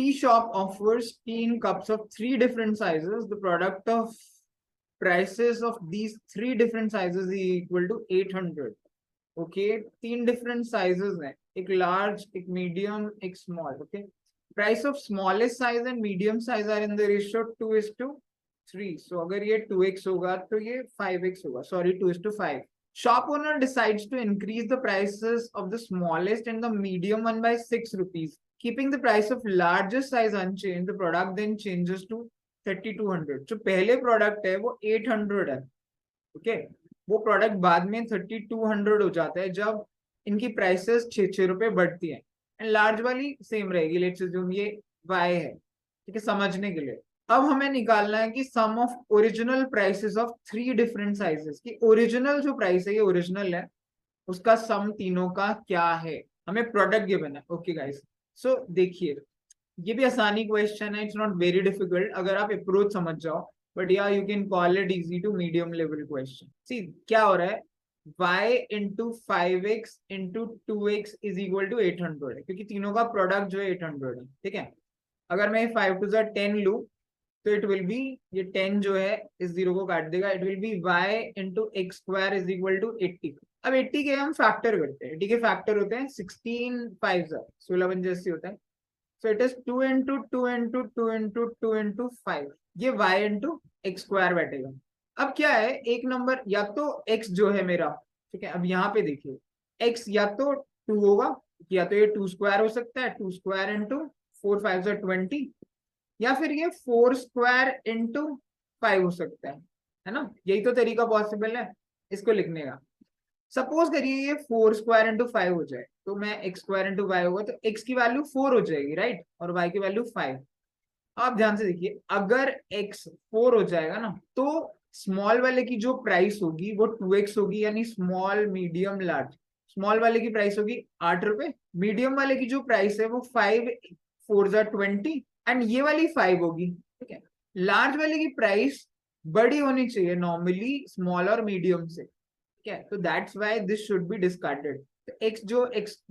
tea shop offers tea in cups of 3 different sizes. The product of prices of these 3 different sizes is equal to 800. Okay 3 different sizes हैं, एक large, एक medium, एक small. Okay price of smallest size and medium size are in the ratio 2:3. So अगर ये 2x होगा तो ये 5x होगा. Sorry 2:5. Shop owner decides to increase the prices of the smallest and the medium one by 6 rupees. Keeping the price of largest size unchanged, the product then changes to 3200. जो पहले product है वो 800 है. Okay वो product बाद में 3200 हो जाता है जब इनकी प्राइसेस 6 रुपए बढ़ती है. एंड लार्ज वाली सेम रहेगी. लेट्स अज्यूम ये y है. ठीक है समझने के लिए अब हमें निकालना है कि sum of original prices of 3 different sizes की ओरिजिनल जो प्राइस है ये ओरिजिनल है उसका सम तीनों का क्या है. हमें प्रोडक्ट गिवन है. ओके गाइस सो देखिए ये भी आसानी क्वेश्चन है. इट्स नॉट वेरी डिफिकल्ट अगर आप अप्रोच समझ जाओ. बट या you can call it easy to medium level question. See क्या हो रहा है y into 5x into 2x is equal to 800 है क्योंकि तीनों का प्रोडक्ट जो है 800 है. ठीक है अगर मैं 5 टू 10 लू तो इट विल बी ये 10 जो है इस 0 को काट देगा. It will be y into x square is equal to 80. अब 80 के हम फैक्टर करते हैं. 80 के फैक्टर होते हैं 16 5 16 जैसे होता है. So it is 2 into 2 into 2 into 2 into 5. ये y into x स्क्वायर बैठेगा. अब क्या है एक नंबर या तो x जो है मेरा. ठीक है अब यहाँ पे देखिए x या तो 2 होगा या तो ये 2 स्क्वायर हो सकता है. 2 स्क्वायर इंटू 4 5 20 या फिर ये 4 स्क्वायर इंटू 5 हो सकता है ना. यही तो तरीका पॉसिबल है इसको लिखने का. सपोज करिए ये 4 स्क्वायर इंटू 5 हो जाए तो मैं एक्स स्क्वायर इंटू वाई होगा तो x की वैल्यू 4 हो जाएगी राइट और y की वैल्यू 5. आप ध्यान से देखिए अगर x 4 हो जाएगा ना तो स्मॉल वाले की जो प्राइस होगी वो 2x होगी यानी स्मॉल मीडियम लार्ज. स्मॉल वाले की प्राइस होगी 8 रुपए. मीडियम वाले की जो प्राइस है वो 5 4 20 एंड ये वाली 5 होगी. ठीक है लार्ज वाले की प्राइस बड़ी होनी चाहिए नॉर्मली स्मॉल और मीडियम से. ठीक है तो that's why this should be discarded. x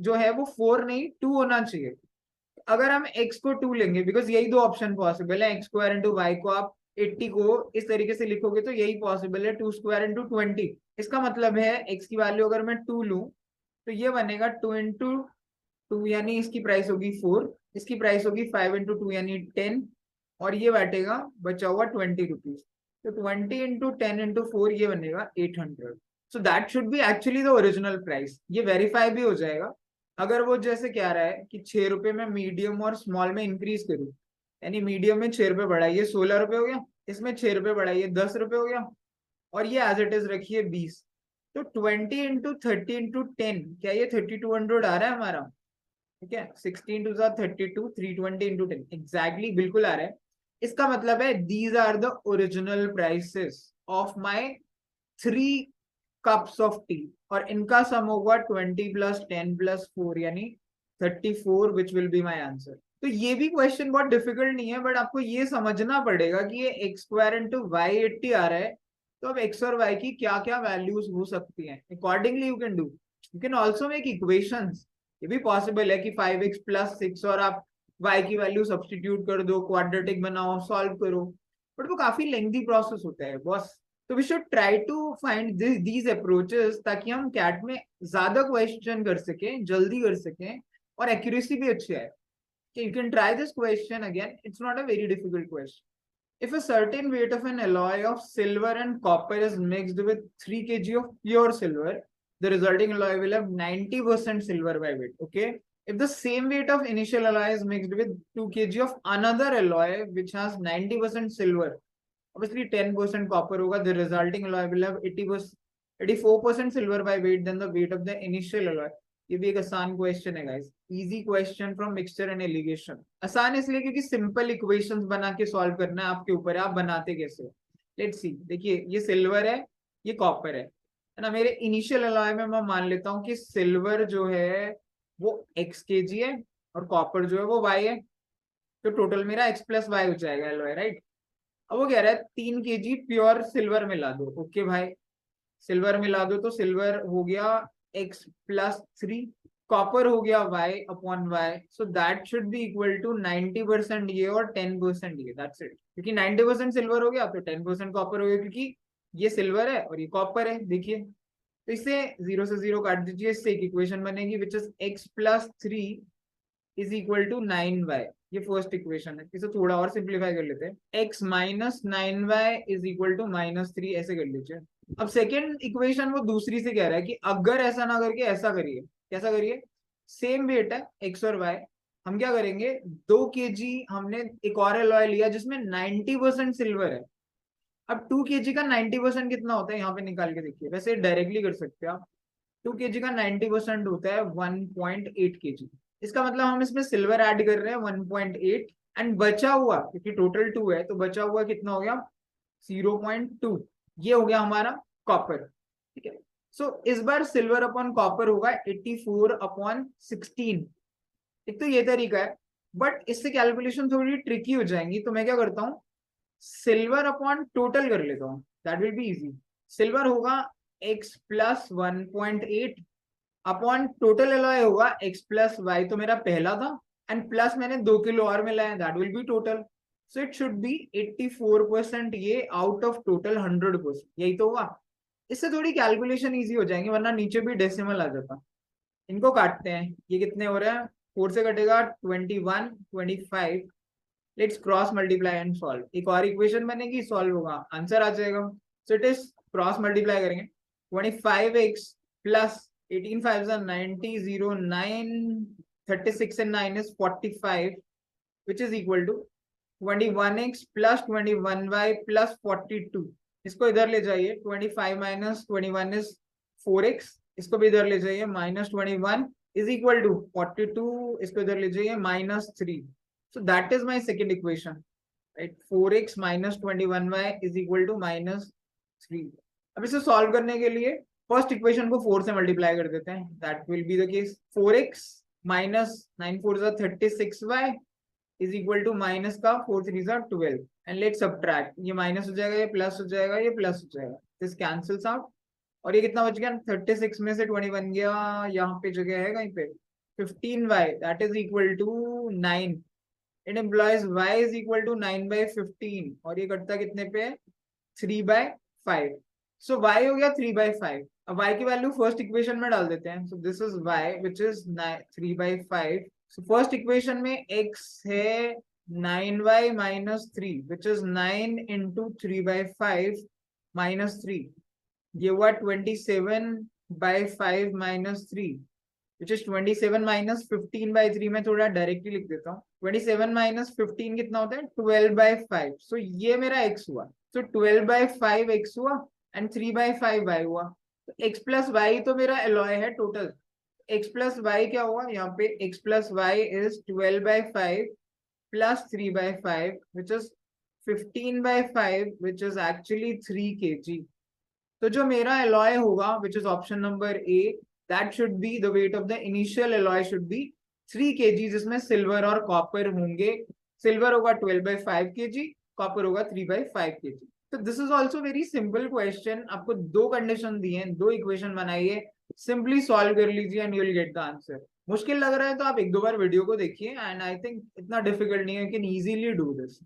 जो है वो 4 नहीं 2 होना चाहिए. अगर हम x को 2 लेंगे बिकॉज यही दो ऑप्शन पॉसिबल है. एक्स स्क्वायर इंटू वाई को आप 80 को इस तरीके से लिखोगे तो यही पॉसिबल है. 2 स्क्वायर इंटू 20 इसका मतलब है x की वैल्यू अगर मैं 2 लूं तो ये बनेगा 2 इंटू 2 यानी इसकी प्राइस होगी 4. इसकी प्राइस होगी 5 इंटू 2 यानी 10 और ये बैठेगा बचा हुआ 20 रुपीज. तो 20 इंटू 10 इंटू 4 ये बनेगा 800. सो that should B actually the original price. ये वेरीफाई भी हो जाएगा अगर वो जैसे क्या रहा है कि 6 रुपए में मीडियम और स्मॉल में इंक्रीज करूं यानी मीडियम में 6 रुपए बढ़ाइए 16 रुपए हो गया. इसमें 6 रुपए बढ़ाइए 10 रुपए हो गया और ये एज इट इज रखिए 20. तो 20 इंटू 30 इंटू 10 क्या ये 3200 आ रहा है हमारा. ठीक है 16 टू 32 320 इंटू 10 एग्जैक्टली बिल्कुल आ रहा है. इसका मतलब है these are the original prices of my 3 cups of tea और इनका सम होगा 20 प्लस 10 प्लस 4 यानी 34 which will be my answer. तो ये भी क्वेश्चन बहुत डिफिकल्ट नहीं है बट आपको ये समझना पड़ेगा कि ये एक्स स्क्वायर इंटू वाई 80 आ रहा है तो अब एक्स और वाई की क्या क्या वैल्यूज हो सकती हैं. Accordingly you can do. You can also make equations. ये भी पॉसिबल है कि 5x प्लस 6 और आप y की वैल्यू सब्सटीट्यूट कर दो क्वाड्रेटिक बनाओ सॉल्व करो बट वो काफी लेंथी प्रोसेस होता है बॉस. तो we should try to find these approaches ताकि हम कैट में ज्यादा क्वेश्चन कर सकें जल्दी कर सकें और एक्यूरेसी भी अच्छी है. You can try this question again. It's not a very difficult question. If a certain weight of an alloy of silver and copper is mixed with 3 kg of pure silver, the resulting alloy will have 90% silver by weight. Okay. If the same weight of initial alloy is mixed with 2 kg of another alloy which has 90% silver, obviously 10% copper hoga, the resulting alloy will have 84% silver by weight than the weight of the initial alloy. ये भी एक आसान question है guys. Easy question from mixture and allegation. आसान इसलिए क्योंकि simple equations बना के सॉल्व करना है आपके ऊपर है आप बनाते कैसे. Let's see. देखिए ये सिल्वर है ये कॉपर है ना. मेरे इनिशियल अलॉय में मैं मान लेता हूँ कि सिल्वर जो है वो x kg है और कॉपर जो है वो y है. तो टोटल मेरा x प्लस वाई हो जाएगा अलॉय राइट. अब वो कह रहा है 3 kg प्योर सिल्वर मिला दो. ओके भाई सिल्वर मिला दो तो सिल्वर हो गया x प्लस 3 कॉपर हो गया y upon y, so that should be equal to 90% ये और 10% ये, दैट्स इट। क्योंकि 90% सिल्वर हो गया तो 10% कॉपर हो गया, क्योंकि ये सिल्वर है और ये कॉपर है। देखिए, तो इसे 0 से 0 काट दीजिए, इससे एक इक्वेशन बनेगी which is x plus 3 is equal to 9y। ये फर्स्ट इक्वेशन है। इसे थोड़ा और सिंप्लीफाई कर लेते हैं, x minus 9y is equal to -3, ऐसे कर लीजिए। अब सेकेंड इक्वेशन वो दूसरी से कह रहा है कि अगर ऐसा ना करके ऐसा करिए। कैसा करिए? सेम वेट है x और y, हम क्या करेंगे, 2 kg हमने एक और एलॉय लिया जिसमें 90% सिल्वर है। अब 2 kg का 90% कितना होता है, यहाँ पे निकाल के देखिए, वैसे डायरेक्टली कर सकते हैं आप। 2 kg का 90% होता है 1.8 kg। इसका मतलब हम इसमें सिल्वर ऐड कर रहे हैं 1.8, एंड बचा हुआ, क्योंकि टोटल 2 है तो बचा हुआ कितना हो गया 0.2, ये हो गया हमारा कॉपर। ठीक है, सो इस बार सिल्वर अपॉन कॉपर होगा 84/16। एक तो ये तरीका है, बट इससे कैलकुलेशन थोड़ी ट्रिकी हो जाएंगी, तो मैं क्या करता हूँ, सिल्वर अपॉन टोटल कर लेता हूँ, that will be easy. Silver होगा x plus 1.8 upon total alloy होगा x प्लस वाई, तो मेरा पहला था, एंड प्लस मैंने 2 किलो और मिलाया, that will be total. So it should be 84% ये आउट ऑफ टोटल 100%, यही तो होगा। इससे थोड़ी कैलकुलेशन इजी हो जाएंगे, वरना नीचे भी डेसिमल आ जाता। इनको काटते हैं, ये कितने हो रहे हैं, 4 से कटेगा 21, 25। Let's cross multiply and solve. एक और इक्वेशन बनेगी, सॉल्व होगा, आंसर आ जाएगा। So it is cross multiply करेंगे, 25x plus 18 5 90, 0 9, 36 and 9 is 45, which is equal to 21x plus 21y plus 42। इसको इधर ले जाइए, 25 minus 21 is 4x, इसको भी इधर ले जाइए, -21 is equal to 42, इसको इधर ले जाइए -3। So that is my second equation, right? 4x minus 21y is equal to -3। अब इसे सॉल्व करने के लिए फर्स्ट इक्वेशन को 4 से मल्टीप्लाई कर देते हैं, that will be the case. 4x minus 9 4 36y is equal to minus का 4 3 12, एंड लेट सब्ट्रैक्ट, ये माइनस हो जाएगा, ये प्लस हो जाएगा, ये प्लस हो जाएगा, दिस कैंसल्स आउट। और ये कितना बच गया, 36 में से 21 गया, यहाँ पे जगह है कहीं पे 15y, that is equal to 9। It implies y is equal to 9/15, और ये कटता कितने पे, 3/5। सो y हो गया 3/5। अब y की वैल्यू फर्स्ट इक्वेशन में डाल देते हैं, so this is y which is 3/5। So first equation में x है 9y minus 3, which is 9 into 3/5 minus 3, ये हुआ 27/5 minus 3, which is 27 minus 15/3। मैं थोड़ा डायरेक्टली लिख देता हूँ, 27 minus 15 कितना होता है, 12/5। सो ये मेरा x हुआ, सो 12/5 x हुआ एंड 3/5 y हुआ। तो x प्लस वाई तो मेरा एलॉय है टोटल, x प्लस वाई क्या हुआ यहाँ पे, x plus y is 12/5 plus 3/5 which is 15/5, which is actually 3 kg। तो जो मेरा एलॉय होगा which is option number A, that should be the weight of the initial alloy should be 3 kg, जिसमें silver और कॉपर होंगे। Silver होगा 12/5 kg, copper होगा 3/5 kg। तो this is also very simple question. आपको 2 कंडीशन दिए हैं, 2 इक्वेशन बनाइए, सिंपली सॉल्व कर लीजिए and you will get the answer. मुश्किल लग रहा है तो आप 1-2 बार वीडियो को देखिए, एंड आई थिंक इतना डिफिकल्ट नहीं है, you can easily do this.